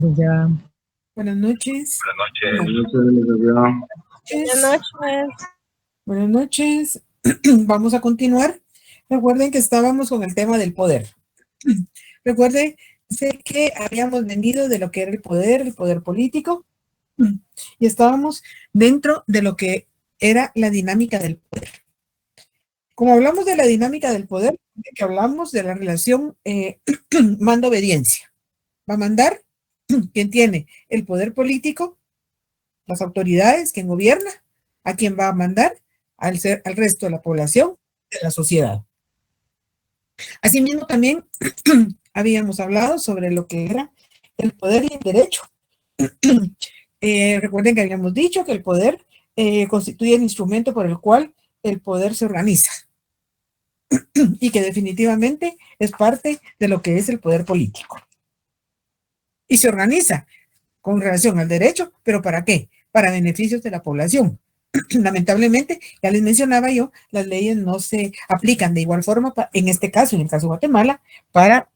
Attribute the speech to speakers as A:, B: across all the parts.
A: Ya. Buenas noches.
B: Buenas noches.
C: Buenas noches.
A: Buenas noches. Vamos a continuar. Recuerden que estábamos con el tema del poder. Recuerden que habíamos venido de lo que era el poder político, y estábamos dentro de lo que era la dinámica del poder. Como hablamos de la dinámica del poder, que hablamos de la relación mando-obediencia. Va a mandar quien tiene el poder político, las autoridades, quien gobierna, a quien va a mandar al resto de la población, de la sociedad. Asimismo, también habíamos hablado sobre lo que era el poder y el derecho. Recuerden que habíamos dicho que el poder constituye el instrumento por el cual el poder se organiza y que definitivamente es parte de lo que es el poder político. Y se organiza con relación al derecho, ¿pero para qué? Para beneficios de la población. Lamentablemente, ya les mencionaba yo, las leyes no se aplican de igual forma, en este caso, en el caso de Guatemala, para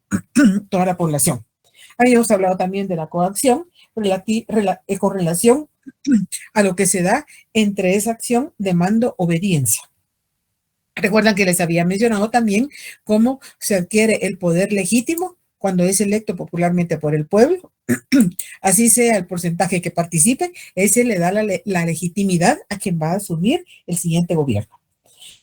A: toda la población. Habíamos hablado también de la coacción con relación a lo que se da entre esa acción de mando-obediencia. Recuerdan que les había mencionado también cómo se adquiere el poder legítimo cuando es electo popularmente por el pueblo, así sea el porcentaje que participe, ese le da la legitimidad a quien va a asumir el siguiente gobierno.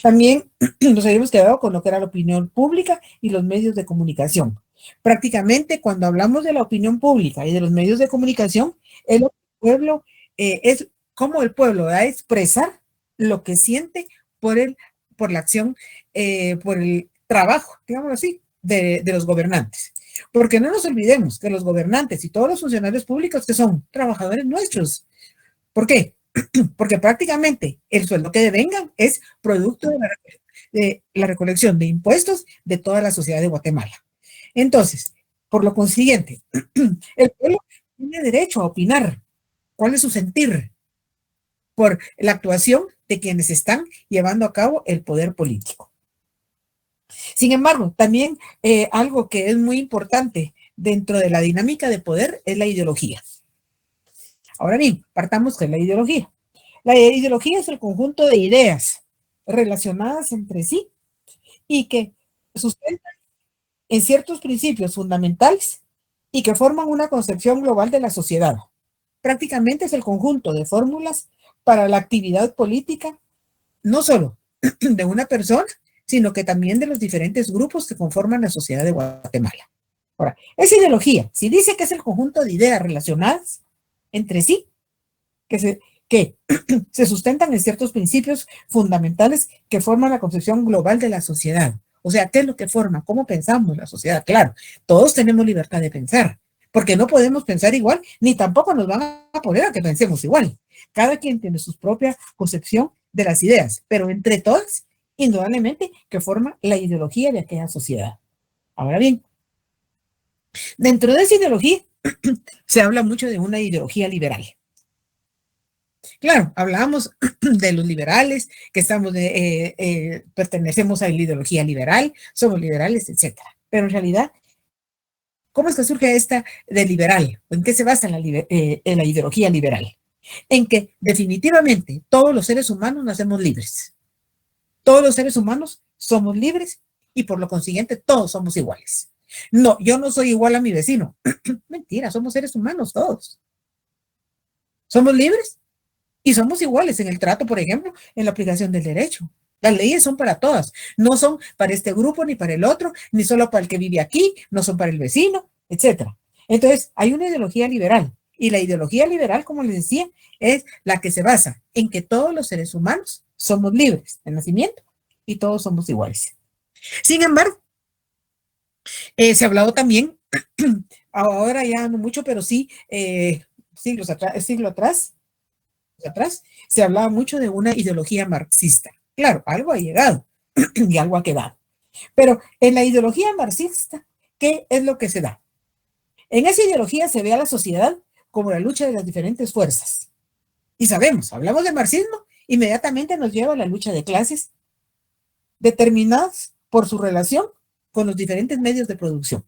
A: También nos habíamos quedado con lo que era la opinión pública y los medios de comunicación. Prácticamente cuando hablamos de la opinión pública y de los medios de comunicación, el pueblo es cómo el pueblo va a expresar lo que siente por la acción, por el trabajo, digamos así, de los gobernantes. Porque no nos olvidemos que los gobernantes y todos los funcionarios públicos que son trabajadores nuestros. ¿Por qué? Porque prácticamente el sueldo que devengan es producto de la recolección de impuestos de toda la sociedad de Guatemala. Entonces, por lo consiguiente, el pueblo tiene derecho a opinar cuál es su sentir por la actuación de quienes están llevando a cabo el poder político. Sin embargo, también algo que es muy importante dentro de la dinámica de poder es la ideología. Ahora bien, partamos con la ideología. La ideología es el conjunto de ideas relacionadas entre sí y que sustentan en ciertos principios fundamentales y que forman una concepción global de la sociedad. Prácticamente es el conjunto de fórmulas para la actividad política, no solo de una persona, sino que también de los diferentes grupos que conforman la sociedad de Guatemala. Ahora, esa ideología, si dice que es el conjunto de ideas relacionadas entre sí, que se sustentan en ciertos principios fundamentales que forman la concepción global de la sociedad. O sea, ¿qué es lo que forma? ¿Cómo pensamos la sociedad? Claro, todos tenemos libertad de pensar, porque no podemos pensar igual, ni tampoco nos van a poner a que pensemos igual. Cada quien tiene su propia concepción de las ideas, pero entre todas, indudablemente, que forma la ideología de aquella sociedad. Ahora bien, dentro de esa ideología se habla mucho de una ideología liberal. Claro, hablábamos de los liberales, que pertenecemos a la ideología liberal, somos liberales, etcétera. Pero en realidad, ¿cómo es que surge esta de liberal? ¿En qué se basa en la ideología liberal? En que definitivamente todos los seres humanos nacemos libres. Todos los seres humanos somos libres y por lo consiguiente todos somos iguales. No, yo no soy igual a mi vecino. Mentira, somos seres humanos todos. ¿Somos libres? Y somos iguales en el trato, por ejemplo, en la aplicación del derecho. Las leyes son para todas, no son para este grupo ni para el otro, ni solo para el que vive aquí, no son para el vecino, etcétera. Entonces, hay una ideología liberal y la ideología liberal, como les decía, es la que se basa en que todos los seres humanos somos libres de nacimiento y todos somos iguales. Sin embargo, se ha hablado también, ahora ya no mucho, pero sí, siglo atrás, se hablaba mucho de una ideología marxista. Claro, algo ha llegado y algo ha quedado. Pero en la ideología marxista, ¿qué es lo que se da? En esa ideología se ve a la sociedad como la lucha de las diferentes fuerzas. Y sabemos, hablamos de marxismo, inmediatamente nos lleva a la lucha de clases determinadas por su relación con los diferentes medios de producción.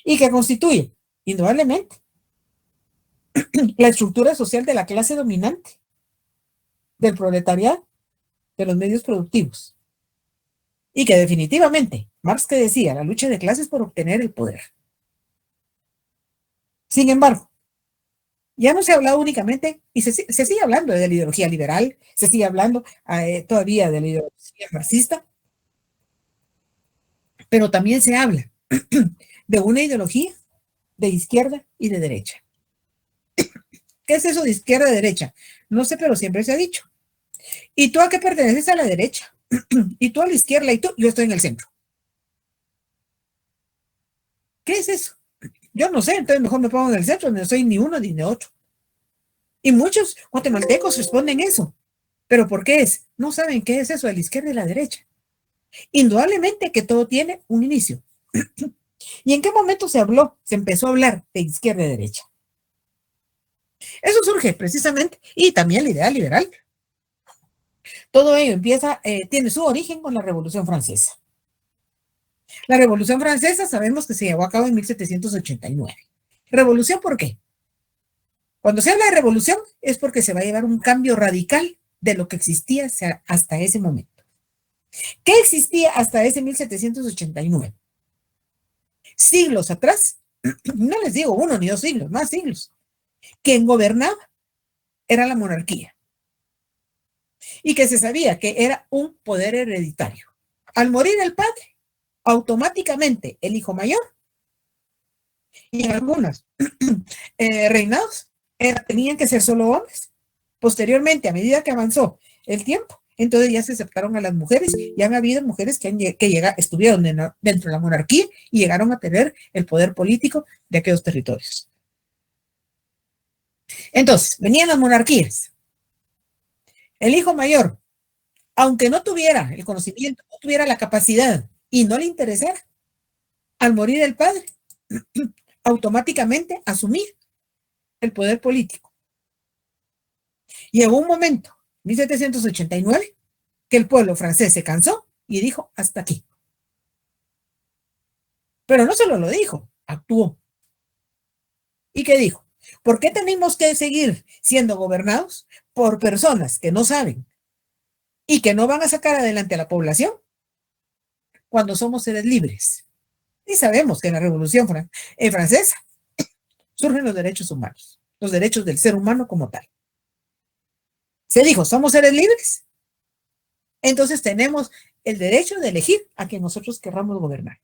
A: ¿Y qué constituye? indudablemente, la estructura social de la clase dominante, del proletariado, de los medios productivos. Y que definitivamente, Marx que decía, la lucha de clases por obtener el poder. Sin embargo, ya no se ha hablado únicamente, y se sigue hablando de la ideología liberal, se sigue hablando todavía de la ideología marxista, pero también se habla de una ideología de izquierda y de derecha. ¿Qué es eso de izquierda y derecha? No sé, pero siempre se ha dicho. ¿Y tú a qué perteneces? A la derecha. ¿Y tú a la izquierda? ¿Y tú? Yo estoy en el centro. ¿Qué es eso? Yo no sé, entonces mejor me pongo en el centro, no soy ni uno ni de otro. Y muchos guatemaltecos responden eso. ¿Pero por qué es? No saben qué es eso de la izquierda y la derecha. Indudablemente que todo tiene un inicio. ¿Y en qué momento se empezó a hablar de izquierda y derecha? Eso surge precisamente, y también la idea liberal. Todo ello tiene su origen con la Revolución Francesa. La Revolución Francesa sabemos que se llevó a cabo en 1789. ¿Revolución por qué? Cuando se habla de revolución es porque se va a llevar un cambio radical de lo que existía hasta ese momento. ¿Qué existía hasta ese 1789? Siglos atrás, no les digo 1 ni 2 siglos, más siglos, quien gobernaba era la monarquía y que se sabía que era un poder hereditario. Al morir el padre, automáticamente el hijo mayor, y en algunos reinados tenían que ser solo hombres. Posteriormente, a medida que avanzó el tiempo, entonces ya se aceptaron a las mujeres, ya han habido mujeres que estuvieron dentro de la monarquía y llegaron a tener el poder político de aquellos territorios. Entonces, venían las monarquías. El hijo mayor, aunque no tuviera el conocimiento, no tuviera la capacidad y no le interesara, al morir el padre, automáticamente asumir el poder político. Llegó un momento, 1789, que el pueblo francés se cansó y dijo, hasta aquí. Pero no solo lo dijo, actuó. ¿Y qué dijo? ¿Por qué tenemos que seguir siendo gobernados por personas que no saben y que no van a sacar adelante a la población cuando somos seres libres? Y sabemos que en la Revolución Francesa surgen los derechos humanos, los derechos del ser humano como tal. Se dijo, somos seres libres, entonces tenemos el derecho de elegir a quien nosotros querramos gobernar.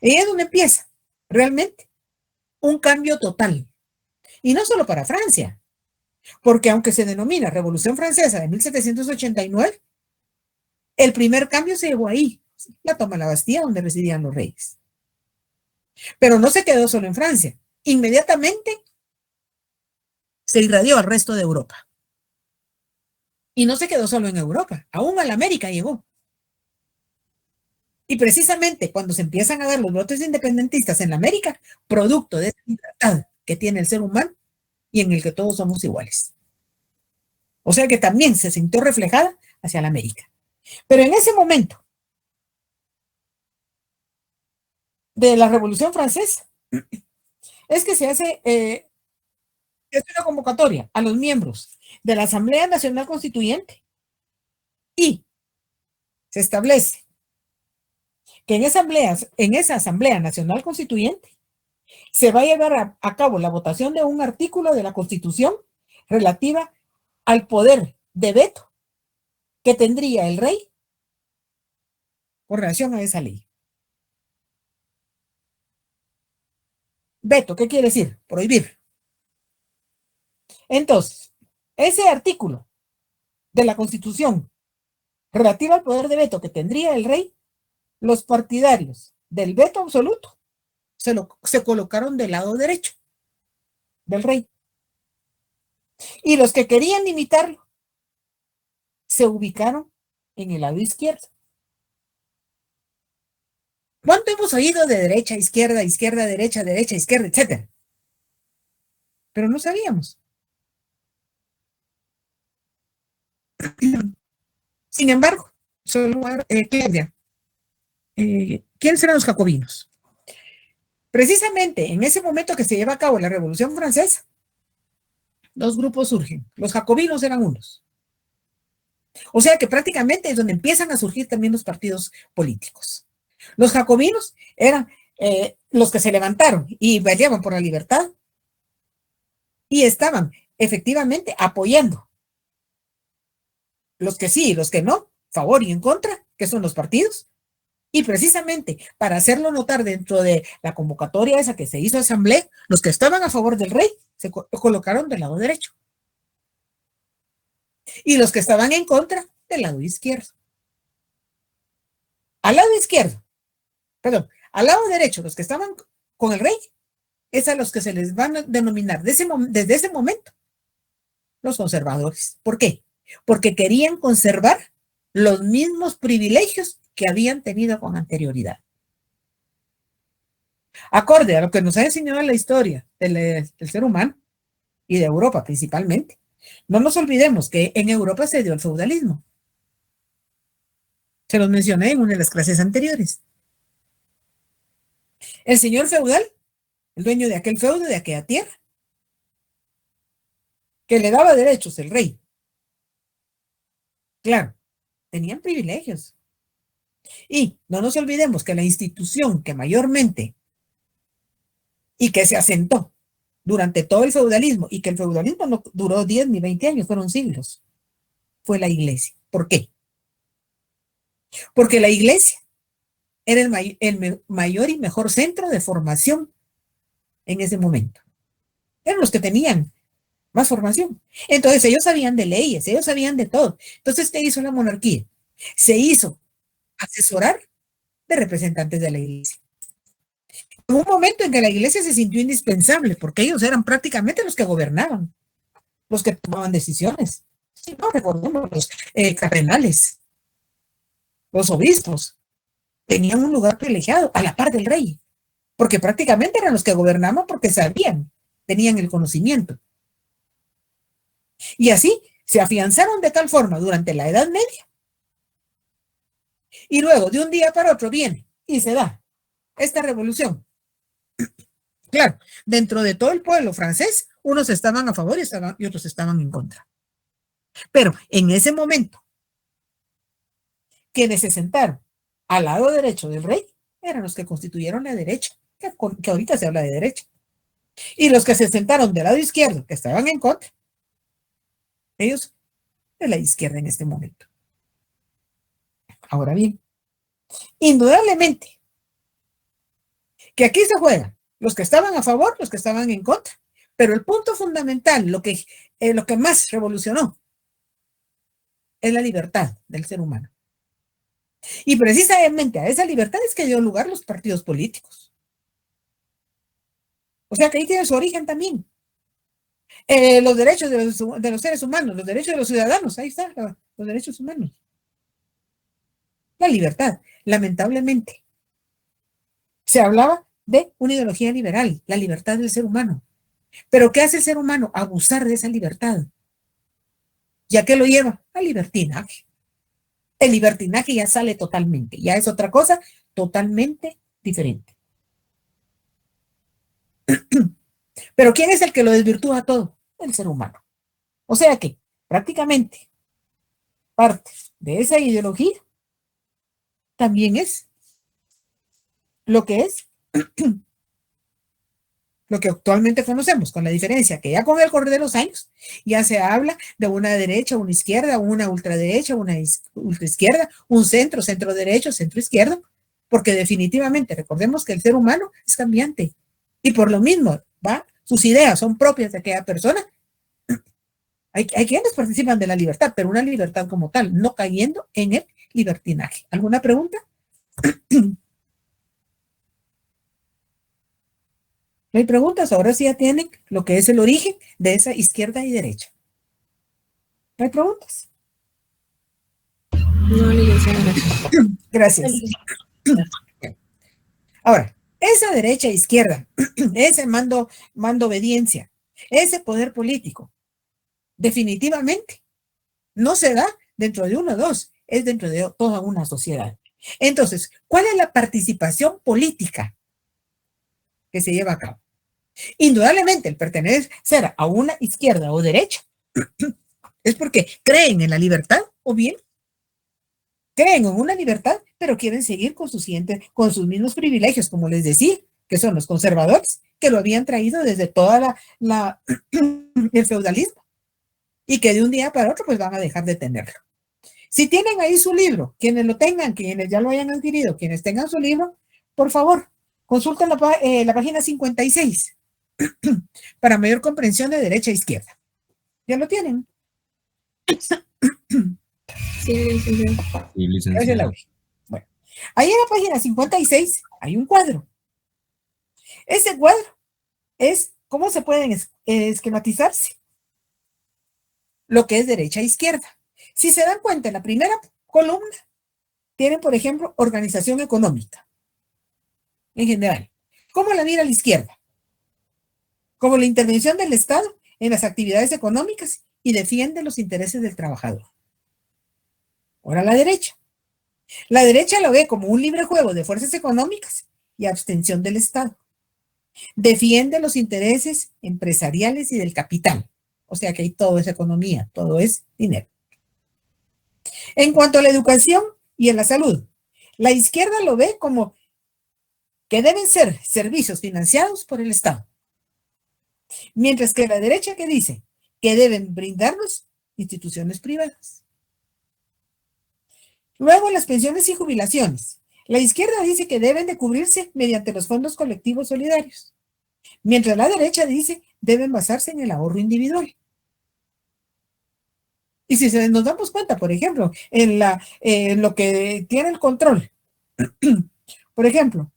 A: Y es donde empieza realmente un cambio total. Y no solo para Francia, porque aunque se denomina Revolución Francesa de 1789, el primer cambio se llevó ahí, la toma de la Bastilla, donde residían los reyes. Pero no se quedó solo en Francia. Inmediatamente se irradió al resto de Europa. Y no se quedó solo en Europa, aún a la América llegó. Y precisamente cuando se empiezan a dar los brotes independentistas en la América, producto de esa libertad que tiene el ser humano y en el que todos somos iguales. O sea que también se sintió reflejada hacia la América. Pero en ese momento de la Revolución Francesa es que se hace una convocatoria a los miembros de la Asamblea Nacional Constituyente y se establece que en esa Asamblea Nacional Constituyente se va a llevar a cabo la votación de un artículo de la Constitución relativa al poder de veto que tendría el rey con relación a esa ley. Veto, ¿qué quiere decir? Prohibir. Entonces, ese artículo de la Constitución relativo al poder de veto que tendría el rey, los partidarios del veto absoluto se colocaron del lado derecho del rey. Y los que querían limitarlo se ubicaron en el lado izquierdo. ¿Cuánto hemos oído de derecha, izquierda, izquierda, derecha, izquierda, etcétera? Pero no sabíamos. Sin embargo, Claudia, ¿quiénes eran los jacobinos? Precisamente en ese momento que se lleva a cabo la Revolución Francesa, dos grupos surgen. Los jacobinos eran unos. O sea que prácticamente es donde empiezan a surgir también los partidos políticos. Los jacobinos eran los que se levantaron y peleaban por la libertad y estaban efectivamente apoyando los que sí y los que no, favor y en contra, que son los partidos. Y precisamente para hacerlo notar dentro de la convocatoria esa que se hizo asamblea, los que estaban a favor del rey se colocaron del lado derecho. Y los que estaban en contra del lado izquierdo. Al lado izquierdo, perdón, al lado derecho, los que estaban con el rey, es a los que se les van a denominar desde ese momento los conservadores. ¿Por qué? Porque querían conservar los mismos privilegios que habían tenido con anterioridad. Acorde a lo que nos ha enseñado la historia del ser humano y de Europa principalmente, no nos olvidemos que en Europa se dio el feudalismo. Se los mencioné en una de las clases anteriores. El señor feudal, el dueño de aquel feudo, de aquella tierra, que le daba derechos el rey. Claro, tenían privilegios. Y no nos olvidemos que la institución que mayormente y que se asentó durante todo el feudalismo, y que el feudalismo no duró 10 ni 20 años, fueron siglos, fue la iglesia. ¿Por qué? Porque la iglesia era el mayor y mejor centro de formación en ese momento. Eran los que tenían más formación. Entonces ellos sabían de leyes, ellos sabían de todo. Entonces, ¿qué hizo la monarquía? Se hizo asesorar de representantes de la iglesia. En un momento en que la iglesia se sintió indispensable, porque ellos eran prácticamente los que gobernaban, los que tomaban decisiones. Si no, recordemos los cardenales, los obispos, tenían un lugar privilegiado a la par del rey, porque prácticamente eran los que gobernaban porque sabían, tenían el conocimiento. Y así se afianzaron de tal forma durante la Edad Media. Y luego, de un día para otro, viene y se da esta revolución. Claro, dentro de todo el pueblo francés, unos estaban a favor y otros estaban en contra. Pero en ese momento, quienes se sentaron al lado derecho del rey eran los que constituyeron la derecha, que ahorita se habla de derecha. Y los que se sentaron del lado izquierdo, que estaban en contra, ellos de la izquierda en este momento. Ahora bien, indudablemente que aquí se juegan los que estaban a favor, los que estaban en contra, pero el punto fundamental, lo que más revolucionó, es la libertad del ser humano. Y precisamente a esa libertad es que dio lugar los partidos políticos. O sea que ahí tiene su origen también. Los derechos de los seres humanos, los derechos de los ciudadanos, ahí están los derechos humanos. La libertad, lamentablemente. Se hablaba de una ideología liberal, la libertad del ser humano. Pero ¿qué hace el ser humano? Abusar de esa libertad. ¿Y a qué lo lleva? Al libertinaje. El libertinaje ya sale totalmente, ya es otra cosa totalmente diferente. Pero ¿quién es el que lo desvirtúa todo? El ser humano. O sea que prácticamente parte de esa ideología también es lo que es lo que actualmente conocemos, con la diferencia que ya con el correr de los años ya se habla de una derecha, una izquierda, una ultraderecha, una ultraizquierda, un centro, centro derecho, centro izquierdo, porque definitivamente recordemos que el ser humano es cambiante y por lo mismo sus ideas son propias de aquella persona. Hay quienes participan de la libertad, pero una libertad como tal, no cayendo en el libertinaje. ¿Alguna pregunta? No hay preguntas, ahora sí ya tienen lo que es el origen de esa izquierda y derecha. ¿No hay preguntas?
C: No, licenciada.
A: Gracias. Ahora, esa derecha e izquierda, ese mando obediencia, ese poder político, definitivamente no se da dentro de uno o dos, es dentro de toda una sociedad. Entonces, ¿cuál es la participación política que se lleva a cabo. Indudablemente, el pertenecer a una izquierda o derecha es porque creen en la libertad o bien creen en una libertad, pero quieren seguir con sus mismos privilegios, como les decía, que son los conservadores, que lo habían traído desde toda el feudalismo y que de un día para otro pues van a dejar de tenerlo. Si tienen ahí su libro, quienes lo tengan, quienes ya lo hayan adquirido, quienes tengan su libro, por favor, consulten la página 56 para mayor comprensión de derecha e izquierda. ¿Ya lo tienen?
C: Sí, licenciado.
B: Sí, licenciado.
A: Bueno, ahí en la página 56 hay un cuadro. Ese cuadro es cómo se pueden esquematizarse lo que es derecha e izquierda. Si se dan cuenta, en la primera columna tienen, por ejemplo, organización económica en general. ¿Cómo la mira la izquierda? Como la intervención del Estado en las actividades económicas y defiende los intereses del trabajador. Ahora la derecha. La derecha lo ve como un libre juego de fuerzas económicas y abstención del Estado. Defiende los intereses empresariales y del capital. O sea que ahí todo es economía, todo es dinero. En cuanto a la educación y a la salud, la izquierda lo ve como que deben ser servicios financiados por el Estado. Mientras que la derecha que dice que deben brindarlos instituciones privadas. Luego, las pensiones y jubilaciones. La izquierda dice que deben de cubrirse mediante los fondos colectivos solidarios, mientras la derecha dice deben basarse en el ahorro individual. Y si nos damos cuenta, por ejemplo, en lo que tiene el control, por ejemplo,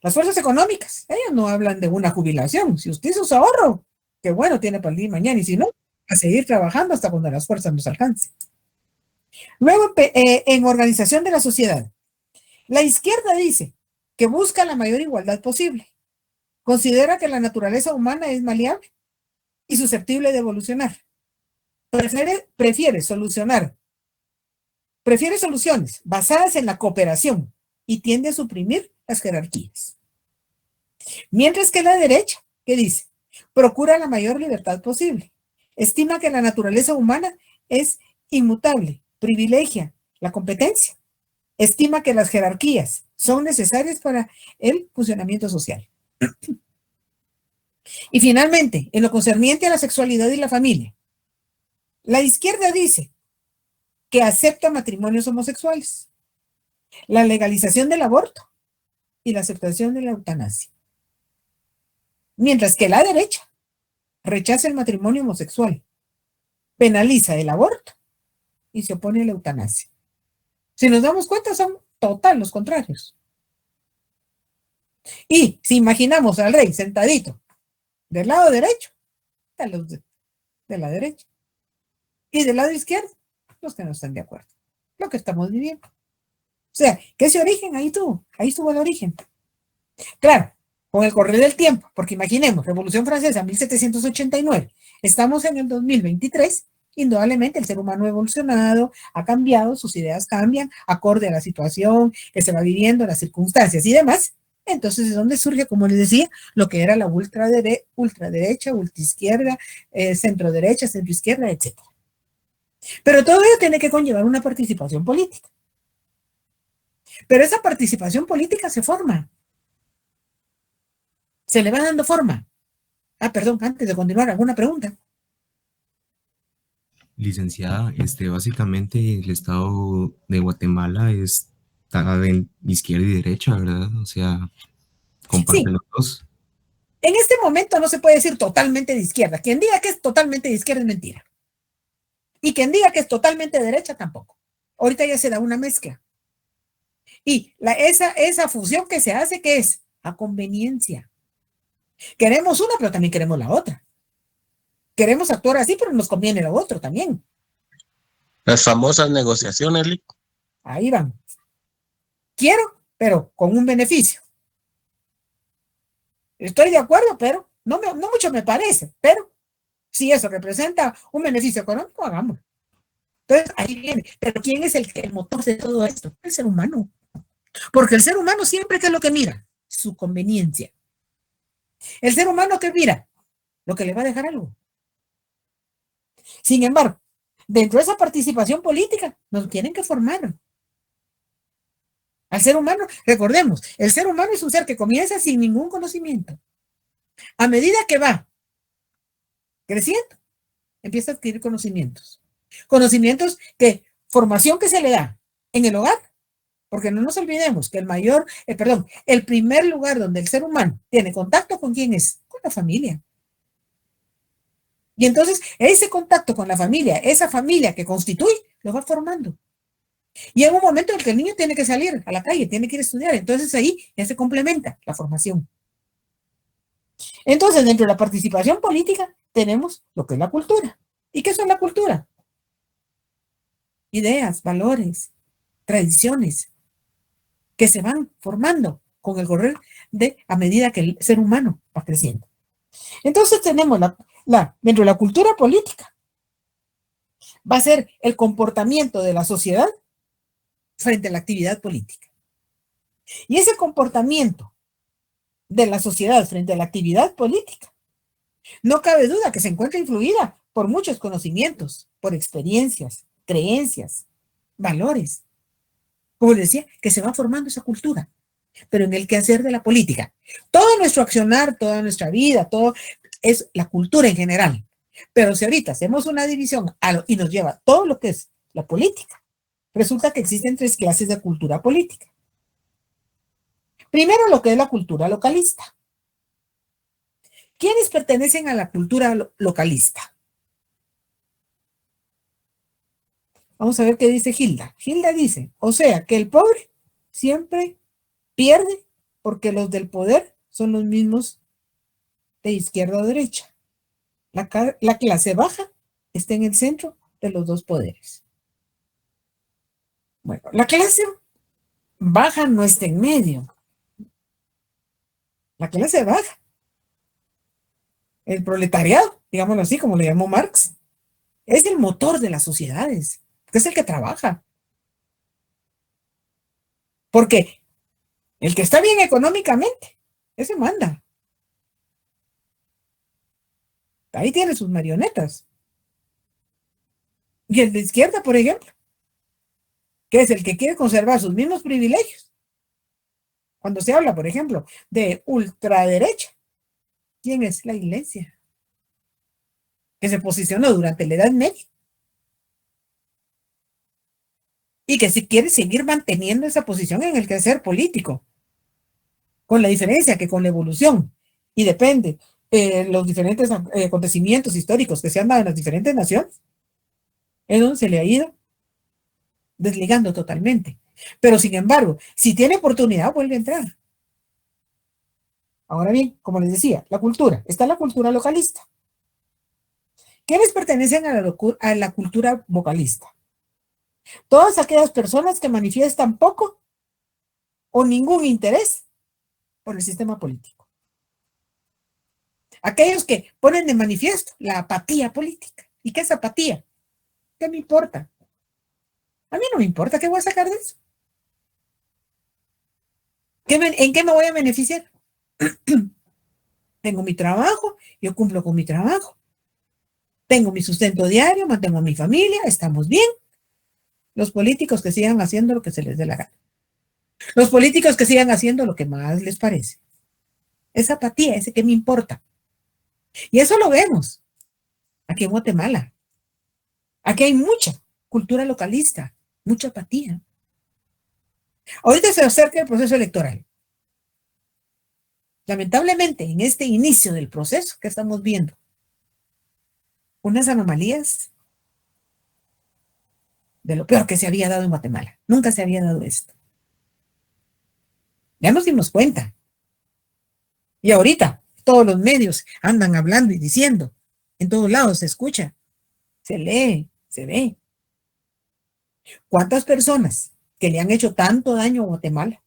A: las fuerzas económicas, ellas no hablan de una jubilación. Si usted hizo su ahorro, qué bueno, tiene para el día de mañana, y si no, a seguir trabajando hasta cuando las fuerzas nos alcancen. Luego, en organización de la sociedad, la izquierda dice que busca la mayor igualdad posible. Considera que la naturaleza humana es maleable y susceptible de evolucionar. Prefiere soluciones basadas en la cooperación y tiende a suprimir las jerarquías. Mientras que la derecha, ¿qué dice? Procura la mayor libertad posible. Estima que la naturaleza humana es inmutable, privilegia la competencia. Estima que las jerarquías son necesarias para el funcionamiento social. Y finalmente, en lo concerniente a la sexualidad y la familia, la izquierda dice que acepta matrimonios homosexuales, la legalización del aborto y la aceptación de la eutanasia. Mientras que la derecha rechaza el matrimonio homosexual, penaliza el aborto y se opone a la eutanasia. Si nos damos cuenta, son total los contrarios. Y si imaginamos al rey sentadito del lado derecho, están los de la derecha. Y del lado izquierdo, los que no están de acuerdo. Lo que estamos viviendo. O sea, que ese origen ahí estuvo el origen. Claro, con el correr del tiempo, porque imaginemos, Revolución Francesa, 1789, estamos en el 2023, indudablemente el ser humano ha evolucionado, ha cambiado, sus ideas cambian, acorde a la situación que se va viviendo, las circunstancias y demás. Entonces, ¿de dónde surge, como les decía, lo que era la ultraderecha, ultraizquierda, centroderecha, centroizquierda, etc.? Pero todo ello tiene que conllevar una participación política. Pero esa participación política se forma. Se le va dando forma. Perdón, antes de continuar, ¿alguna pregunta?
B: Licenciada, básicamente el estado de Guatemala está de izquierda y derecha, ¿verdad? O sea, comparte
A: Sí.
B: los dos.
A: En este momento no se puede decir totalmente de izquierda. Quien diga que es totalmente de izquierda es mentira. Y quien diga que es totalmente de derecha tampoco. Ahorita ya se da una mezcla. Y esa fusión que se hace, ¿qué es? A conveniencia. Queremos una, pero también queremos la otra. Queremos actuar así, pero nos conviene lo otro también.
D: Las famosas negociaciones, Lic.
A: Ahí van. Quiero, pero con un beneficio. Estoy de acuerdo, pero no mucho me parece, pero si eso representa un beneficio económico, hagámoslo. Entonces, ahí viene. Pero ¿quién es el motor de todo esto? El ser humano. Porque el ser humano siempre, ¿qué es lo que mira? su conveniencia. El ser humano que mira lo que le va a dejar algo. Sin embargo, dentro de esa participación política nos tienen que formar. Al ser humano, recordemos, el ser humano es un ser que comienza sin ningún conocimiento. A medida que va creciendo, empieza a adquirir conocimientos. Conocimientos que, formación que se le da en el hogar, porque no nos olvidemos que el primer lugar donde el ser humano tiene contacto con quién es, con la familia. Y entonces ese contacto con la familia, esa familia que constituye, lo va formando. Y en un momento en el que el niño tiene que salir a la calle, tiene que ir a estudiar, entonces ahí ya se complementa la formación. Entonces, dentro de la participación política, tenemos lo que es la cultura. ¿Y qué son la cultura? Ideas, valores, tradiciones, que se van formando con el correr a medida que el ser humano va creciendo. Entonces tenemos dentro de la cultura política, va a ser el comportamiento de la sociedad frente a la actividad política. Y ese comportamiento de la sociedad frente a la actividad política, no cabe duda que se encuentra influida por muchos conocimientos, por experiencias, creencias, valores. Como les decía, que se va formando esa cultura, pero en el quehacer de la política. Todo nuestro accionar, toda nuestra vida, todo es la cultura en general. Pero si ahorita hacemos una división y nos lleva todo lo que es la política, resulta que existen 3 clases de cultura política. Primero, lo que es la cultura localista. ¿Quiénes pertenecen a la cultura localista? Vamos a ver qué dice Hilda. Hilda dice, o sea, que el pobre siempre pierde porque los del poder son los mismos de izquierda o derecha. La clase baja está en el centro de los 2 poderes. Bueno, la clase baja no está en medio. La clase baja, el proletariado, digámoslo así, como le llamó Marx, es el motor de las sociedades, es el que trabaja. Porque el que está bien económicamente, ese manda. Ahí tiene sus marionetas. Y el de izquierda, por ejemplo, que es el que quiere conservar sus mismos privilegios. Cuando se habla, por ejemplo, de ultraderecha, ¿quién es? La Iglesia, que se posicionó durante la Edad Media y que si quiere seguir manteniendo esa posición en el quehacer político, con la diferencia que con la evolución, y depende los diferentes acontecimientos históricos que se han dado en las diferentes naciones, es donde se le ha ido desligando totalmente. Pero sin embargo, si tiene oportunidad, vuelve a entrar. Ahora bien, como les decía, la cultura, está la cultura localista. ¿Quiénes pertenecen a la cultura vocalista? Todas aquellas personas que manifiestan poco o ningún interés por el sistema político. Aquellos que ponen de manifiesto la apatía política. ¿Y qué es apatía? ¿Qué me importa? A mí no me importa, ¿qué voy a sacar de eso? ¿En qué me voy a beneficiar? Tengo mi trabajo, yo cumplo con mi trabajo. Tengo mi sustento diario, mantengo a mi familia, estamos bien. Los políticos que sigan haciendo lo que se les dé la gana. Los políticos que sigan haciendo lo que más les parece. Esa apatía, ese que me importa. Y eso lo vemos aquí en Guatemala. Aquí hay mucha cultura localista, mucha apatía. Ahorita se acerca el proceso electoral. Lamentablemente, en este inicio del proceso que estamos viendo, unas anomalías de lo peor que se había dado en Guatemala. Nunca se había dado esto. Ya nos dimos cuenta. Y ahorita todos los medios andan hablando y diciendo. En todos lados se escucha, se lee, se ve. ¿Cuántas personas que le han hecho tanto daño a Guatemala,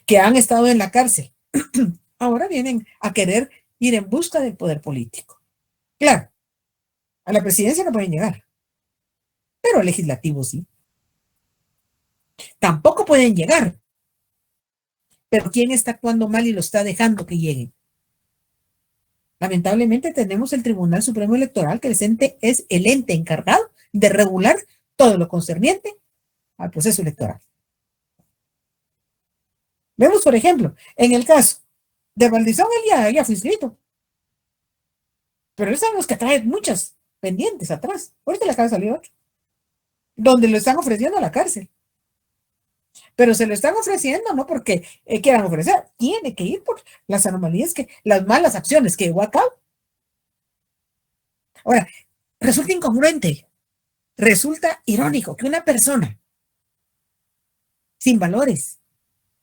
A: que han estado en la cárcel, ahora vienen a querer ir en busca del poder político? Claro, a la presidencia no pueden llegar, pero al legislativo sí. Tampoco pueden llegar, Pero ¿quién está actuando mal y lo está dejando que llegue? Lamentablemente tenemos el Tribunal Supremo Electoral, que es el ente encargado de regular todo lo concerniente al proceso electoral. Vemos, por ejemplo, en el caso de Valdizón, él ya fue inscrito. Pero él sabemos que trae muchas pendientes atrás. Ahorita le acaba de salir otro. Donde lo están ofreciendo a la cárcel. Pero se lo están ofreciendo no porque quieran ofrecer. Tiene que ir por las anomalías, las malas acciones que llevó a cabo. Ahora, resulta incongruente. Resulta irónico que una persona sin valores,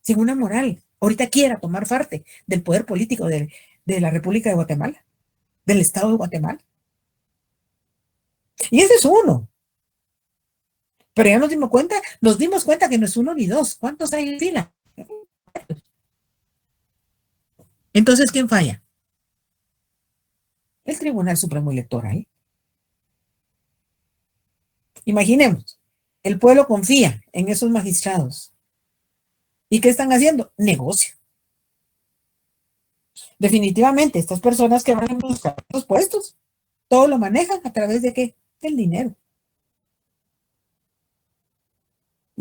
A: sin una moral, ahorita quiera tomar parte del poder político de la República de Guatemala, del Estado de Guatemala. Y ese es uno. Pero ya nos dimos cuenta que no es uno ni dos. ¿Cuántos hay en fila? Entonces, ¿quién falla? El Tribunal Supremo Electoral. Imaginemos, el pueblo confía en esos magistrados. ¿Y qué están haciendo? Negocio. Definitivamente, estas personas que van a buscar los puestos, todo lo manejan a través de ¿qué? Del dinero.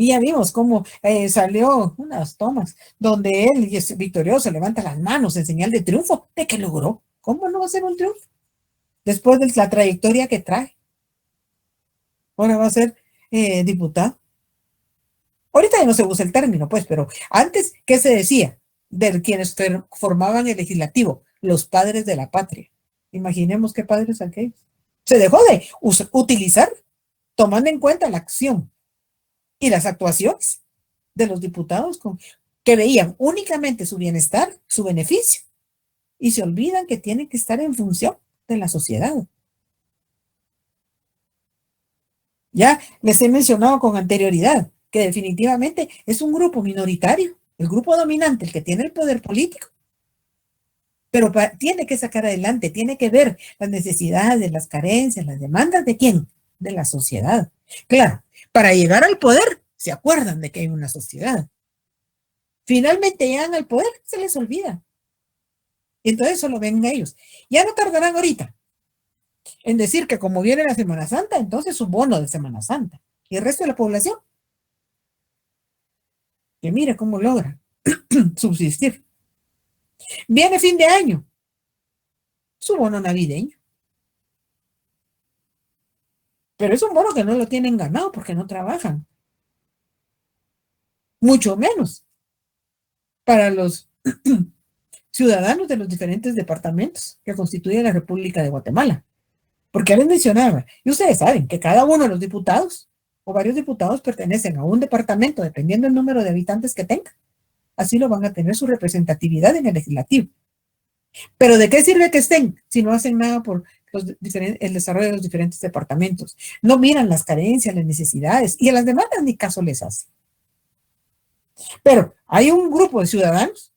A: Y ya vimos cómo salió unas tomas donde él, victorioso, levanta las manos en señal de triunfo, de que logró. ¿Cómo no va a ser un triunfo? Después de la trayectoria que trae. Ahora va a ser diputado. Ahorita ya no se usa el término, pues, pero antes, ¿qué se decía? De quienes formaban el legislativo, los padres de la patria. Imaginemos qué padres aquellos. Se dejó de utilizar tomando en cuenta la acción y las actuaciones de los diputados que veían únicamente su bienestar, su beneficio, y se olvidan que tienen que estar en función de la sociedad. Ya les he mencionado con anterioridad que definitivamente es un grupo minoritario, el grupo dominante, el que tiene el poder político, pero tiene que sacar adelante, tiene que ver las necesidades, las carencias, las demandas de ¿quién? De la sociedad. Claro, para llegar al poder se acuerdan de que hay una sociedad. Finalmente llegan al poder, se les olvida. Y entonces solo ven ellos. Ya no tardarán ahorita en decir que como viene la Semana Santa, entonces su bono de Semana Santa. Y el resto de la población, que mire cómo logra subsistir. Viene fin de año, su bono navideño. Pero es un bono que no lo tienen ganado porque no trabajan. Mucho menos para los ciudadanos de los diferentes departamentos que constituyen la República de Guatemala. Porque ya les mencionaba, y ustedes saben que cada uno de los diputados o varios diputados pertenecen a un departamento dependiendo del número de habitantes que tengan. Así lo van a tener su representatividad en el legislativo. Pero ¿de qué sirve que estén si no hacen nada por el desarrollo de los diferentes departamentos? No miran las carencias, las necesidades y a las demandas ni caso les hacen. Pero hay un grupo de ciudadanos,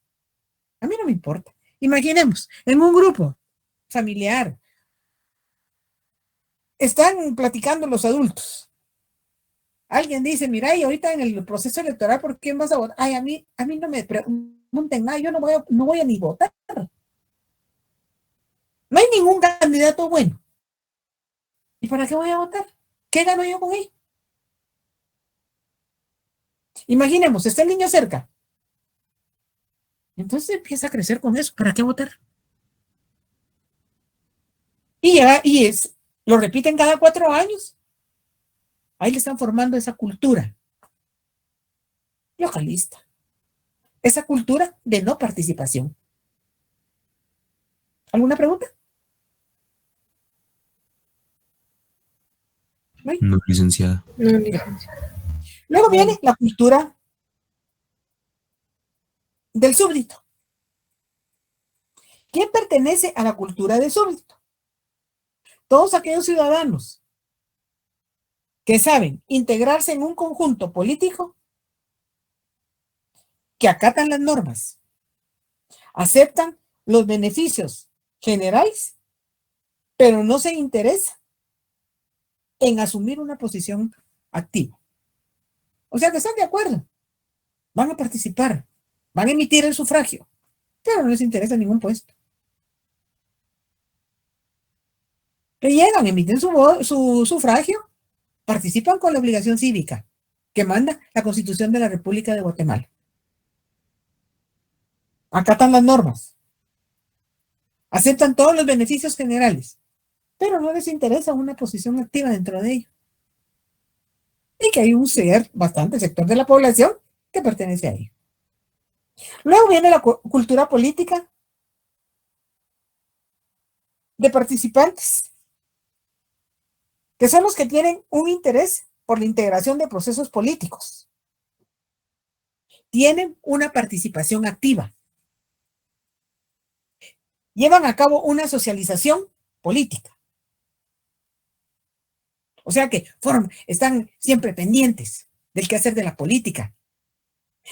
A: a mí no me importa. Imaginemos, en un grupo familiar, están platicando los adultos. Alguien dice, mira, y ahorita en el proceso electoral, ¿por quién vas a votar? Ay, a mí no me pregunten nada, yo no voy a ni votar. No hay ningún candidato bueno. ¿Y para qué voy a votar? ¿Qué gano yo con él? Imaginemos, está el niño cerca. Entonces empieza a crecer con eso. ¿Para qué votar? Lo repiten cada 4 años. Ahí le están formando esa cultura localista. Esa cultura de no participación. ¿Alguna pregunta?
B: No, licenciada.
C: No, licenciada.
A: Luego viene la cultura del súbdito. ¿Quién pertenece a la cultura del súbdito? Todos aquellos ciudadanos que saben integrarse en un conjunto político, que acatan las normas, aceptan los beneficios generales, pero no se interesa en asumir una posición activa. O sea, que están de acuerdo, van a participar, van a emitir el sufragio, pero no les interesa ningún puesto. Que llegan, emiten su sufragio, participan con la obligación cívica que manda la Constitución de la República de Guatemala. Acatan las normas, aceptan todos los beneficios generales, pero no les interesa una posición activa dentro de ello. Y que hay un bastante sector de la población que pertenece a ello. Luego viene la cultura política de participantes, que son los que tienen un interés por la integración de procesos políticos. Tienen una participación activa. Llevan a cabo una socialización política. O sea que están siempre pendientes del quehacer de la política.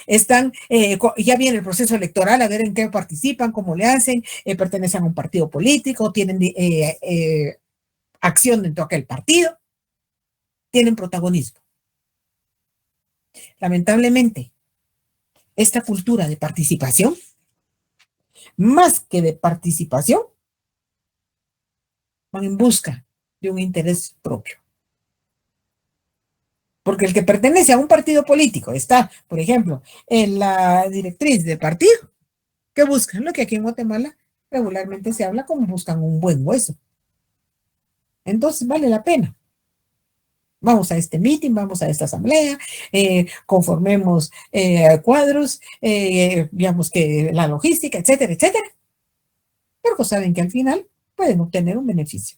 A: Ya viene el proceso electoral, a ver en qué participan, cómo le hacen, pertenecen a un partido político, tienen acción dentro de aquel partido, tienen protagonismo. Lamentablemente, esta cultura de participación, más que de participación, van en busca de un interés propio. Porque el que pertenece a un partido político está, por ejemplo, en la directriz del partido, que buscan lo que aquí en Guatemala regularmente se habla como buscan un buen hueso. Entonces vale la pena. Vamos a este meeting, vamos a esta asamblea, conformemos cuadros, digamos que la logística, etcétera, etcétera. Pero saben que al final pueden obtener un beneficio.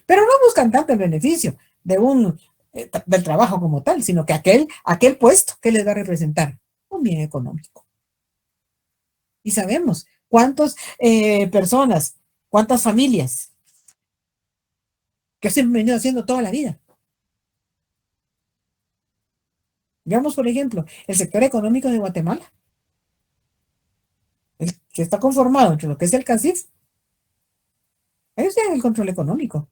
A: Pero no buscan tanto el beneficio del trabajo como tal, sino que aquel puesto que les va a representar un bien económico. Y sabemos cuántas personas, cuántas familias que se han venido haciendo toda la vida. Veamos, por ejemplo, el sector económico de Guatemala, el que está conformado entre lo que es el CACIF. Ellos tienen el control económico.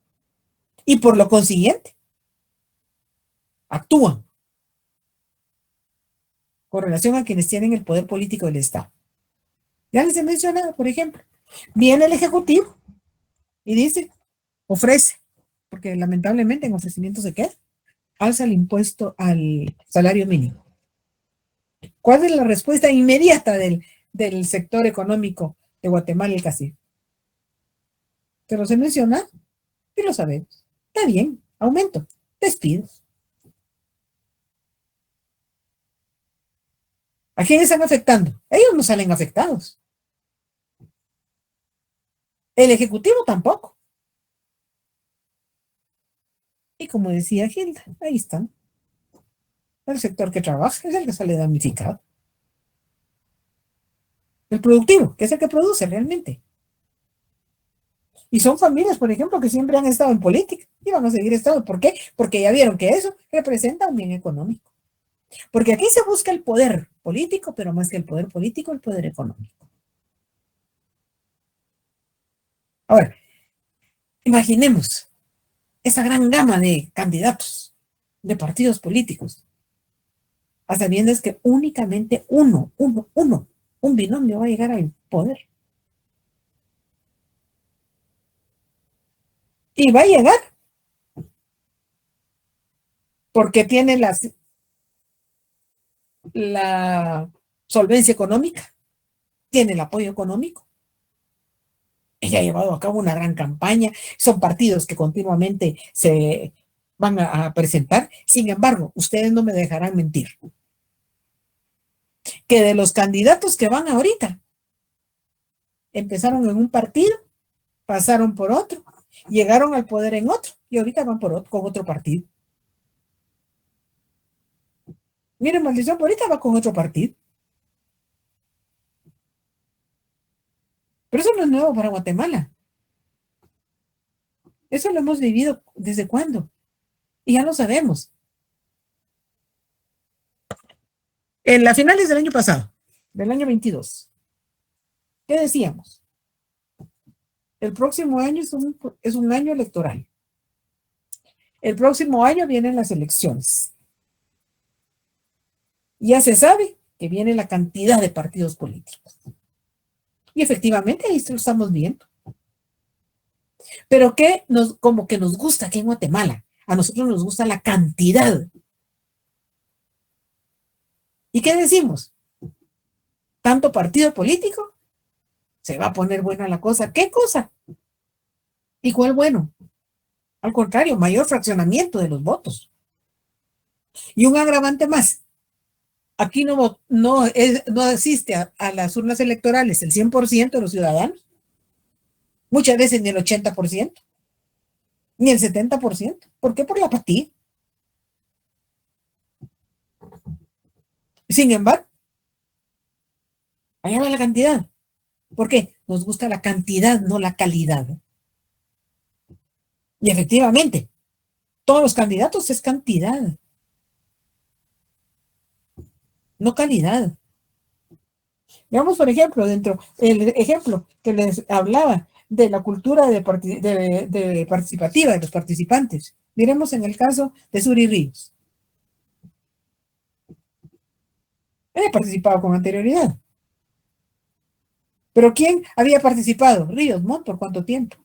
A: Y por lo consiguiente, actúan con relación a quienes tienen el poder político del Estado. Ya les he mencionado, por ejemplo, viene el Ejecutivo y dice, ofrece, porque lamentablemente en ofrecimiento se queda, alza el impuesto al salario mínimo. ¿Cuál es la respuesta inmediata del sector económico de Guatemala, el CACIF? Te los he mencionado y lo sabemos. Está bien, aumento, despidos. ¿A quiénes están afectando? Ellos no salen afectados. El Ejecutivo tampoco. Y como decía Gilda, ahí están. El sector que trabaja es el que sale damnificado. El productivo, que es el que produce realmente. Y son familias, por ejemplo, que siempre han estado en política y van a seguir estando. ¿Por qué? Porque ya vieron que eso representa un bien económico. Porque aquí se busca el poder político, pero más que el poder político, el poder económico. Ahora, imaginemos esa gran gama de candidatos, de partidos políticos, a sabiendas que únicamente un binomio va a llegar al poder. Y va a llegar porque tiene la solvencia económica, tiene el apoyo económico. Ella ha llevado a cabo una gran campaña, son partidos que continuamente se van a presentar. Sin embargo, ustedes no me dejarán mentir, que de los candidatos que van ahorita, empezaron en un partido, pasaron por otro, llegaron al poder en otro, y ahorita van con otro partido. Miren, Maldición, ahorita va con otro partido. Pero eso no es nuevo para Guatemala. Eso lo hemos vivido ¿desde cuándo? Y ya lo sabemos. En las finales del año pasado, del año 22, ¿qué decíamos? El próximo año es un año electoral. El próximo año vienen las elecciones. Ya se sabe que viene la cantidad de partidos políticos. Y efectivamente ahí lo estamos viendo. Pero como que nos gusta aquí en Guatemala. A nosotros nos gusta la cantidad. ¿Y qué decimos? Tanto partido político, se va a poner buena la cosa. ¿Qué cosa? ¿Y cuál bueno? Al contrario, mayor fraccionamiento de los votos. Y un agravante más. Aquí no asiste a las urnas electorales el 100% de los ciudadanos. Muchas veces ni el 80%, ni el 70%. ¿Por qué? Por la apatía. Sin embargo, allá va la cantidad. ¿Por qué? Nos gusta la cantidad, no la calidad. Y efectivamente, todos los candidatos es cantidad, no calidad. Veamos, por ejemplo, el ejemplo que les hablaba de la cultura de participativa de los participantes. Miremos en el caso de Suri Ríos. Había participado con anterioridad. ¿Pero quién había participado? Ríos Montt, ¿por cuánto tiempo?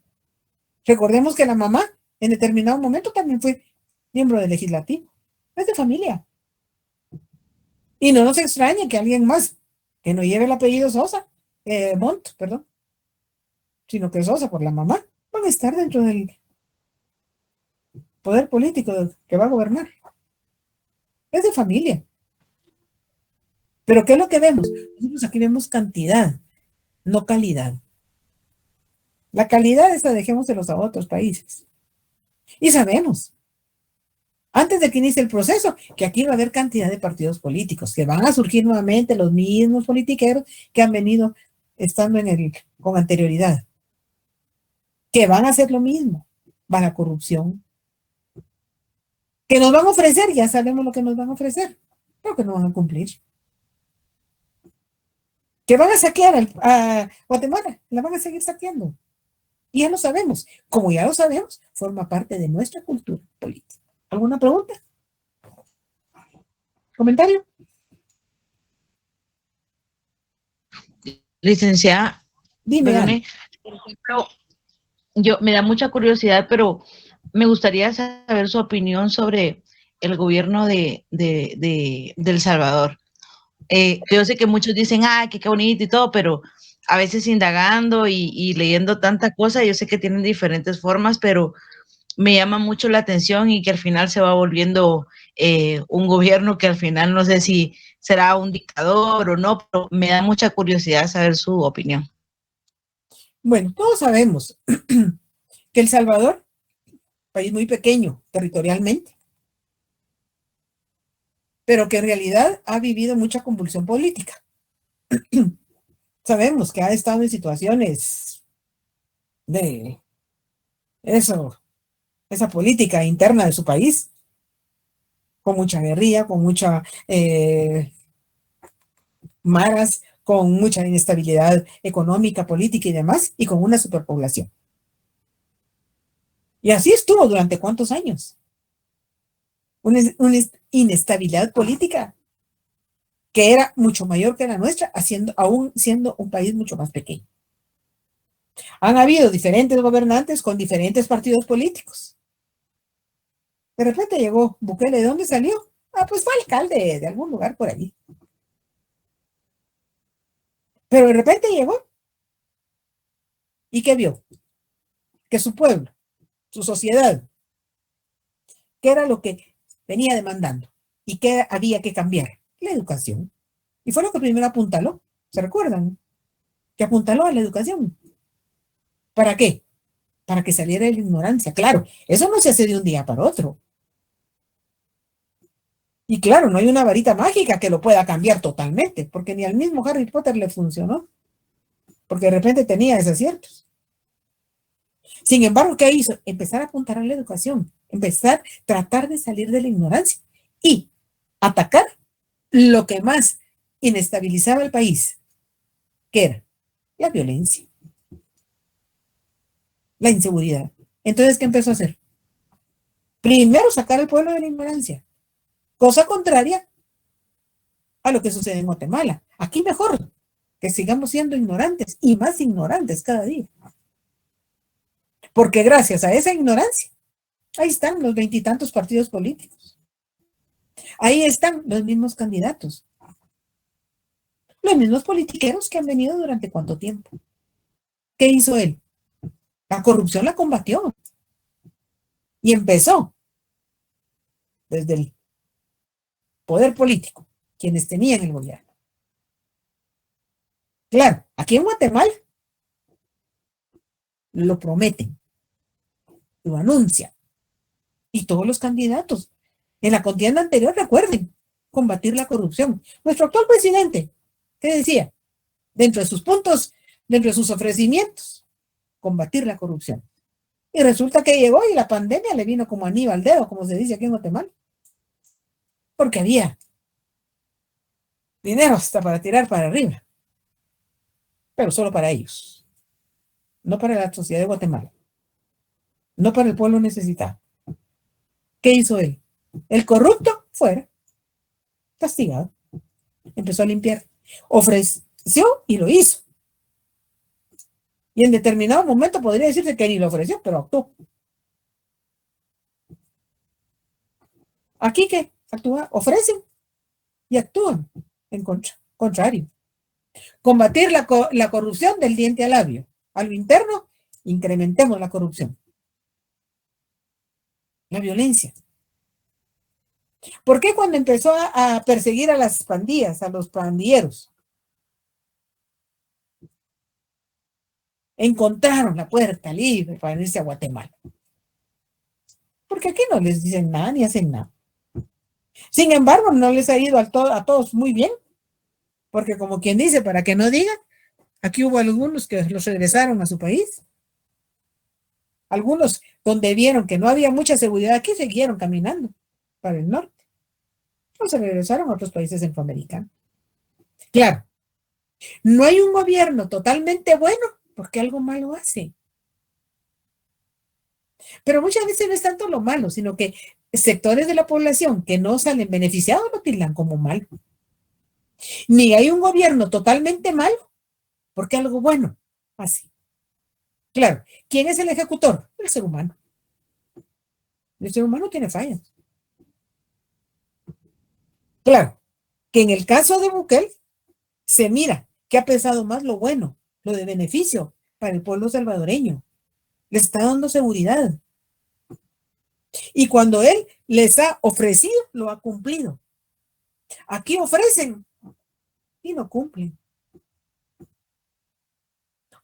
A: Recordemos que la mamá en determinado momento también fue miembro del legislativo. Es de familia. Y no nos extrañe que alguien más que no lleve el apellido Sosa, Montt, perdón, sino que Sosa por la mamá, van a estar dentro del poder político que va a gobernar. Es de familia. Pero ¿qué es lo que vemos? Nosotros aquí vemos cantidad, no calidad. La calidad esa dejémoselos a otros países. Y sabemos, antes de que inicie el proceso, que aquí va a haber cantidad de partidos políticos, que van a surgir nuevamente los mismos politiqueros que han venido estando con anterioridad, que van a hacer lo mismo, van a corrupción, que nos van a ofrecer, ya sabemos lo que nos van a ofrecer, pero que no van a cumplir. Que van a saquear a Guatemala, la van a seguir saqueando. Y ya lo sabemos. Como ya lo sabemos, forma parte de nuestra cultura política. ¿Alguna pregunta? ¿Comentario?
E: Licenciada,
A: Dime,
E: perdone, por ejemplo, me da mucha curiosidad, pero me gustaría saber su opinión sobre el gobierno de El Salvador. Yo sé que muchos dicen, qué bonito y todo, pero a veces indagando y leyendo tanta cosa, yo sé que tienen diferentes formas, pero me llama mucho la atención y que al final se va volviendo un gobierno que al final no sé si será un dictador o no, pero me da mucha curiosidad saber su opinión.
A: Bueno, todos sabemos que El Salvador, país muy pequeño territorialmente, pero que en realidad ha vivido mucha convulsión política. Sabemos que ha estado en situaciones de esa política interna de su país, con mucha guerrilla, con mucha maras, con mucha inestabilidad económica, política y demás, y con una superpoblación. Y así estuvo durante ¿cuántos años? Una inestabilidad política que era mucho mayor que la nuestra, aún siendo un país mucho más pequeño. Han habido diferentes gobernantes con diferentes partidos políticos. De repente llegó Bukele, ¿de dónde salió? Pues fue alcalde de algún lugar por allí. Pero de repente llegó. ¿Y qué vio? Que su pueblo, su sociedad, ¿qué era lo que venía demandando? ¿Y qué había que cambiar? La educación. Y fue lo que primero apuntaló. ¿Se recuerdan? Que apuntaló a la educación. ¿Para qué? Para que saliera de la ignorancia. Claro, eso no se hace de un día para otro. Y claro, no hay una varita mágica que lo pueda cambiar totalmente, porque ni al mismo Harry Potter le funcionó, porque de repente tenía desaciertos. Sin embargo, ¿qué hizo? Empezar a apuntar a la educación, empezar a tratar de salir de la ignorancia y atacar lo que más inestabilizaba el país, que era la violencia, la inseguridad. Entonces, ¿qué empezó a hacer? Primero, sacar al pueblo de la ignorancia. Cosa contraria a lo que sucede en Guatemala. Aquí mejor que sigamos siendo ignorantes y más ignorantes cada día. Porque gracias a esa ignorancia, ahí están los 20 y tantos partidos políticos. Ahí están los mismos candidatos. Los mismos politiqueros que han venido durante cuánto tiempo. ¿Qué hizo él? La corrupción la combatió. Y empezó desde el poder político, quienes tenían el gobierno. Claro, aquí en Guatemala lo prometen, lo anuncian. Y todos los candidatos. En la contienda anterior, recuerden, combatir la corrupción. Nuestro actual presidente, ¿qué decía? Dentro de sus puntos, dentro de sus ofrecimientos, combatir la corrupción. Y resulta que llegó y la pandemia le vino como anillo al dedo, como se dice aquí en Guatemala. Porque había dinero hasta para tirar para arriba. Pero solo para ellos. No para la sociedad de Guatemala. No para el pueblo necesitado. ¿Qué hizo él? El corrupto, fuera. Castigado. Empezó a limpiar. Ofreció y lo hizo. Y en determinado momento podría decirse que ni lo ofreció, pero actuó. Aquí que actúa, ofrecen y actúan en contrario. Combatir la corrupción del diente al labio. A lo interno, incrementemos la corrupción. La violencia. ¿Por qué cuando empezó a perseguir a las pandillas, a los pandilleros, encontraron la puerta libre para irse a Guatemala? Porque aquí no les dicen nada ni hacen nada. Sin embargo, no les ha ido a todos muy bien, porque como quien dice, para que no digan, aquí hubo algunos que los regresaron a su país. Algunos donde vieron que no había mucha seguridad aquí, siguieron caminando para el norte. O se regresaron a otros países centroamericanos. Claro, no hay un gobierno totalmente bueno porque algo malo hace. Pero muchas veces no es tanto lo malo, sino que sectores de la población que no salen beneficiados lo tildan como malo. Ni hay un gobierno totalmente malo porque algo bueno hace. Claro, ¿quién es el ejecutor? El ser humano. El ser humano tiene fallas. Claro, que en el caso de Bukele se mira que ha pesado más lo bueno, lo de beneficio para el pueblo salvadoreño. Les está dando seguridad. Y cuando él les ha ofrecido, lo ha cumplido. Aquí ofrecen y no cumplen.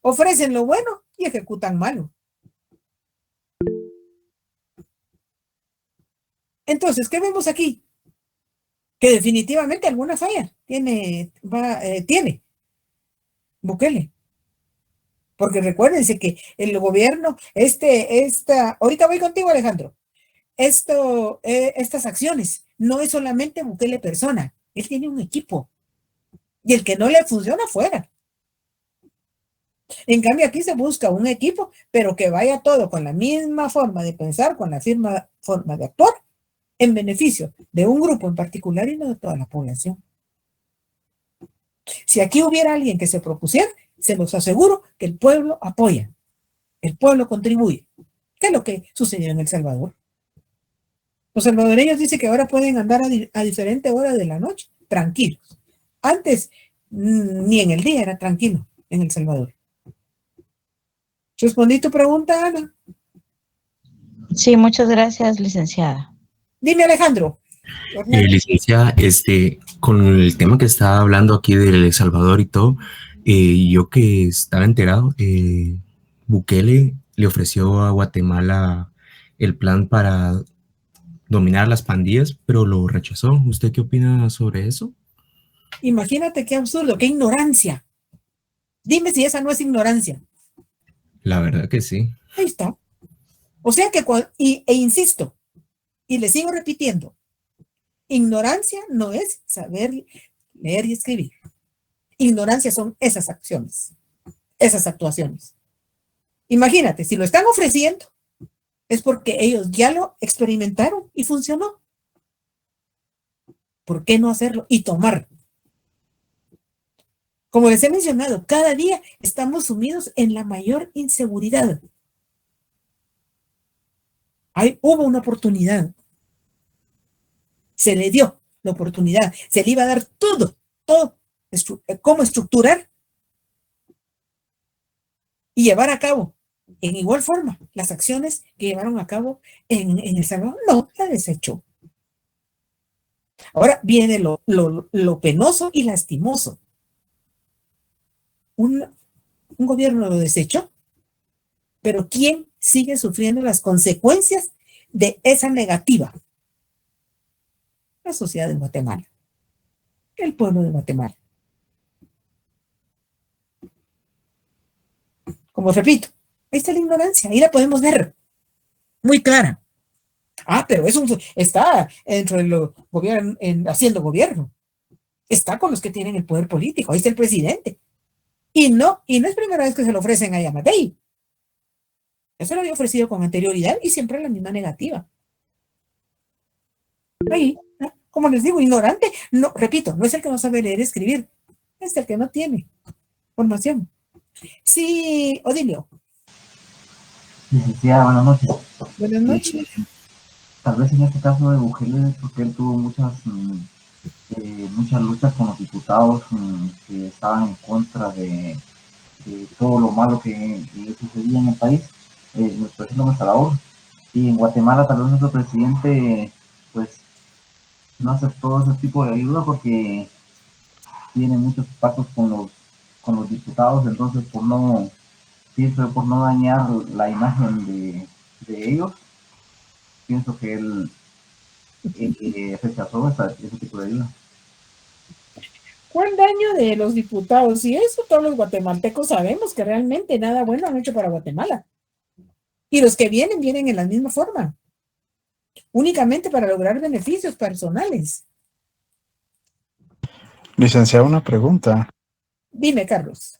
A: Ofrecen lo bueno y ejecutan malo. Entonces, ¿qué vemos aquí? Que definitivamente alguna falla tiene Bukele. Porque recuérdense que el gobierno, ahorita voy contigo, Alejandro. Estas acciones no es solamente Bukele persona, él tiene un equipo. Y el que no le funciona, fuera. En cambio, aquí se busca un equipo, pero que vaya todo con la misma forma de pensar, con la misma forma de actuar, en beneficio de un grupo en particular y no de toda la población. Si aquí hubiera alguien que se propusiera, se los aseguro que el pueblo apoya, el pueblo contribuye. ¿Qué es lo que sucedió en El Salvador? Los salvadoreños dicen que ahora pueden andar a diferentes horas de la noche, tranquilos. Antes, ni en el día era tranquilo en El Salvador. ¿Respondí tu pregunta, Ana?
E: Sí, muchas gracias, licenciada.
A: Dime, Alejandro.
B: Licenciada, con el tema que estaba hablando aquí del El Salvador y todo, yo que estaba enterado, Bukele le ofreció a Guatemala el plan para dominar las pandillas, pero lo rechazó. ¿Usted qué opina sobre eso?
A: Imagínate qué absurdo, qué ignorancia. Dime si esa no es ignorancia.
B: La verdad que sí.
A: Ahí está. O sea que, insisto, y le sigo repitiendo, ignorancia no es saber leer y escribir. Ignorancia son esas acciones, esas actuaciones. Imagínate, si lo están ofreciendo, es porque ellos ya lo experimentaron y funcionó. ¿Por qué no hacerlo y tomar Como les he mencionado, cada día estamos sumidos en la mayor inseguridad. Hubo una oportunidad. Se le dio la oportunidad. Se le iba a dar todo, cómo estructurar y llevar a cabo en igual forma las acciones que llevaron a cabo en El Salvador. No, la desechó. Ahora viene lo penoso y lastimoso. Un gobierno lo desechó, pero ¿quién sigue sufriendo las consecuencias de esa negativa? La sociedad de Guatemala, el pueblo de Guatemala. Como repito, ahí está la ignorancia, ahí la podemos ver muy clara. Pero eso está dentro de gobierno, haciendo gobierno. Está con los que tienen el poder político, ahí está el presidente. Y no es primera vez que se lo ofrecen a Yamatei. Eso lo había ofrecido con anterioridad y siempre la misma negativa. Ahí, ¿no? Como les digo, ignorante, no, repito, no es el que no sabe leer y escribir, es el que no tiene formación. Sí, Odilio.
F: Licenciada, buenas noches.
A: Buenas noches.
F: Tal vez en este caso de Bukele, porque él tuvo muchas luchas con los diputados que estaban en contra de todo lo malo que sucedía en el país, nuestro vecino El Salvador. Y en Guatemala tal vez nuestro presidente pues no aceptó ese tipo de ayuda porque tiene muchos pactos con los diputados, entonces por no dañar la imagen de ellos, pienso que él rechazó ese tipo de ayuda.
A: ¿Cuál daño de los diputados? Y eso todos los guatemaltecos sabemos que realmente nada bueno han hecho para Guatemala. Y los que vienen en la misma forma, únicamente para lograr beneficios personales.
G: Licenciada, una pregunta.
A: Dime, Carlos.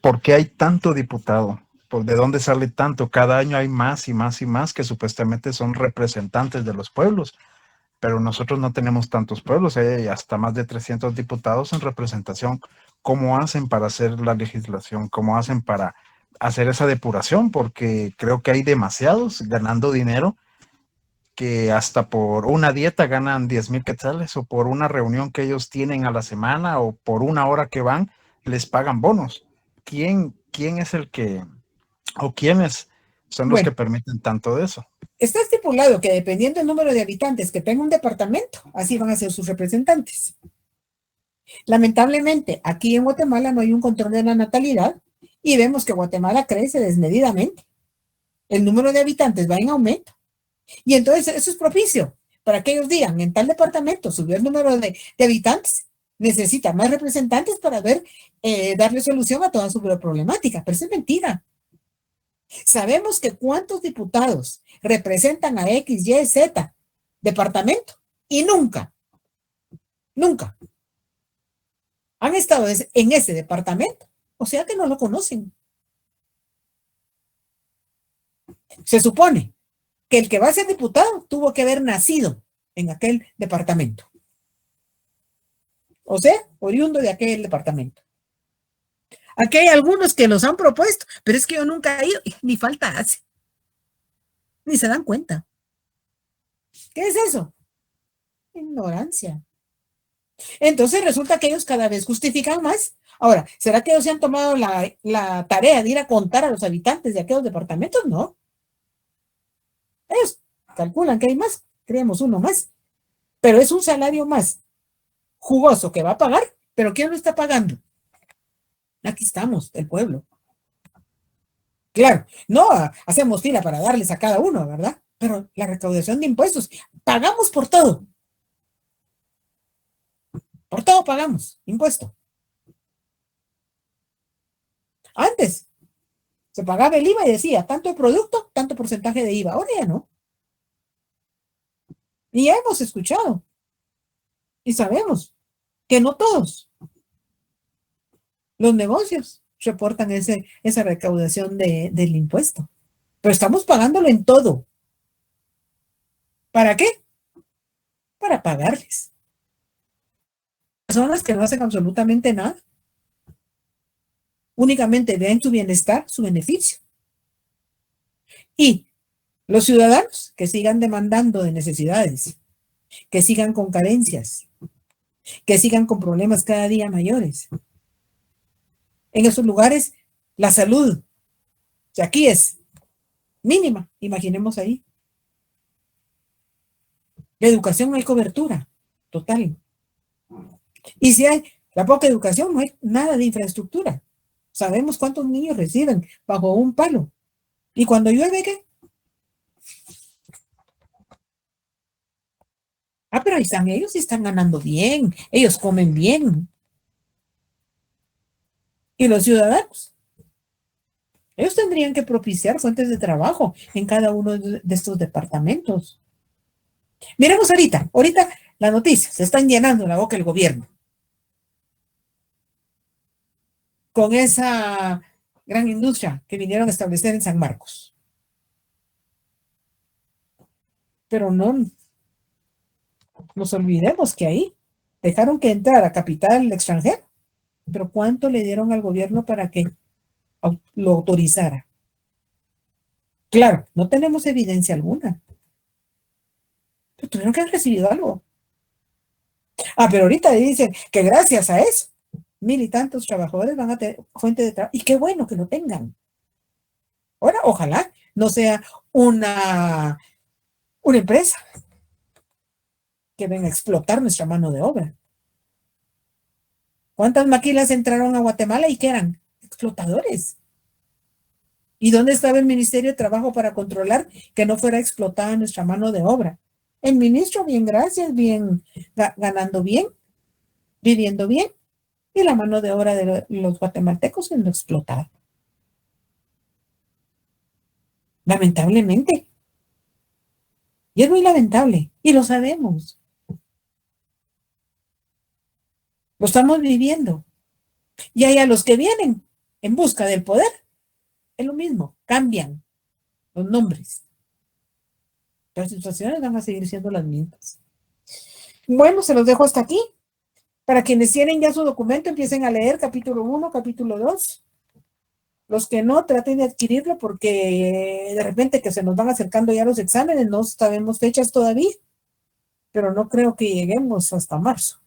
G: ¿Por qué hay tanto diputado? ¿De dónde sale tanto? Cada año hay más y más y más que supuestamente son representantes de los pueblos, pero nosotros no tenemos tantos pueblos, hay hasta más de 300 diputados en representación. ¿Cómo hacen para hacer la legislación? ¿Cómo hacen para hacer esa depuración? Porque creo que hay demasiados ganando dinero que hasta por una dieta ganan 10,000 quetzales, o por una reunión que ellos tienen a la semana, o por una hora que van, les pagan bonos. ¿Quién es el que, o quiénes son los que permiten tanto de eso?
A: Está estipulado que dependiendo del número de habitantes que tenga un departamento, así van a ser sus representantes. Lamentablemente, aquí en Guatemala no hay un control de la natalidad y vemos que Guatemala crece desmedidamente. El número de habitantes va en aumento. Y entonces eso es propicio para que ellos digan, en tal departamento subió el número de habitantes, necesita más representantes para darle solución a toda su problemática. Pero eso es mentira. Sabemos que cuántos diputados representan a X, Y, Z departamento y nunca han estado en ese departamento. O sea que no lo conocen. Se supone que el que va a ser diputado tuvo que haber nacido en aquel departamento. O sea, oriundo de aquel departamento. Aquí hay algunos que los han propuesto, pero es que yo nunca he ido, ni falta hace. Ni se dan cuenta. ¿Qué es eso? Ignorancia. Entonces resulta que ellos cada vez justifican más. Ahora, ¿será que ellos se han tomado la tarea de ir a contar a los habitantes de aquellos departamentos? No. Ellos calculan que hay más, creemos uno más. Pero es un salario más jugoso que va a pagar, pero ¿quién lo está pagando? Aquí estamos, el pueblo. Claro, no hacemos fila para darles a cada uno, ¿verdad? Pero la recaudación de impuestos, pagamos por todo. Por todo pagamos impuesto. Antes se pagaba el IVA y decía, tanto el producto, tanto porcentaje de IVA. Ahora ya no. Y ya hemos escuchado. Y sabemos que no todos los negocios reportan esa recaudación del impuesto. Pero estamos pagándolo en todo. ¿Para qué? Para pagarles. personas que no hacen absolutamente nada. Únicamente ven su bienestar, su beneficio. Y los ciudadanos que sigan demandando de necesidades, que sigan con carencias, que sigan con problemas cada día mayores. En esos lugares, la salud, si aquí es mínima, imaginemos ahí. La educación no hay cobertura total. Y si hay la poca educación, no hay nada de infraestructura. Sabemos cuántos niños reciben bajo un palo. Y cuando llueve, ¿qué? Ah, pero ahí están ellos y están ganando bien. Ellos comen bien. Y los ciudadanos, ellos tendrían que propiciar fuentes de trabajo en cada uno de estos departamentos. Miremos ahorita las noticias, se están llenando la boca el gobierno con esa gran industria que vinieron a establecer en San Marcos. Pero no nos olvidemos que ahí dejaron que entrara capital extranjero. Pero ¿cuánto le dieron al gobierno para que lo autorizara? Claro, no tenemos evidencia alguna. Pero tuvieron que haber recibido algo. Ah, pero ahorita dicen que gracias a eso, 1,000 y tantos trabajadores van a tener fuente de trabajo. Y qué bueno que lo tengan. Ahora, ojalá no sea una empresa que venga a explotar nuestra mano de obra. ¿Cuántas maquilas entraron a Guatemala y qué eran? Explotadores. ¿Y dónde estaba el Ministerio de Trabajo para controlar que no fuera explotada nuestra mano de obra? El ministro, bien, gracias, bien, ganando bien, viviendo bien, y la mano de obra de los guatemaltecos siendo explotada. Lamentablemente. Y es muy lamentable, y lo sabemos. Lo estamos viviendo. Y hay a los que vienen en busca del poder. Es lo mismo, cambian los nombres. Las situaciones van a seguir siendo las mismas. Bueno, se los dejo hasta aquí. Para quienes tienen ya su documento, empiecen a leer capítulo 1, capítulo 2. Los que no, traten de adquirirlo porque de repente que se nos van acercando ya los exámenes, no sabemos fechas todavía, pero no creo que lleguemos hasta marzo.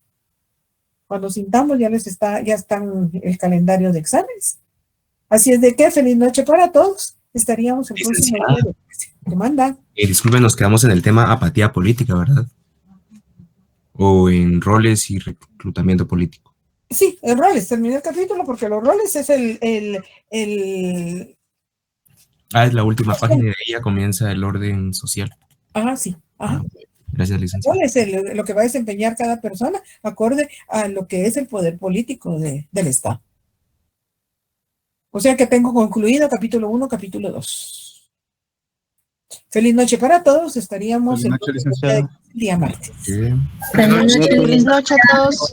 A: Cuando sintamos ya están el calendario de exámenes. Así es de que feliz noche para todos. Estaríamos el próximo día. ¿Te manda?
B: Disculpen, nos quedamos en el tema apatía política, ¿verdad? O en roles y reclutamiento político.
A: Sí, en roles. Terminé el capítulo porque los roles es
B: Es la última página y de ahí ya comienza el orden social.
A: Ajá, sí. Ajá.
B: Gracias, licenciado.
A: ¿Cuál es lo que va a desempeñar cada persona acorde a lo que es el poder político del Estado? O sea que tengo concluido capítulo 1, capítulo 2. Feliz noche para todos. Estaríamos
G: Feliz noche, licenciado.
A: el día martes.
B: Bien.
C: Feliz noche.
E: Feliz noche a todos.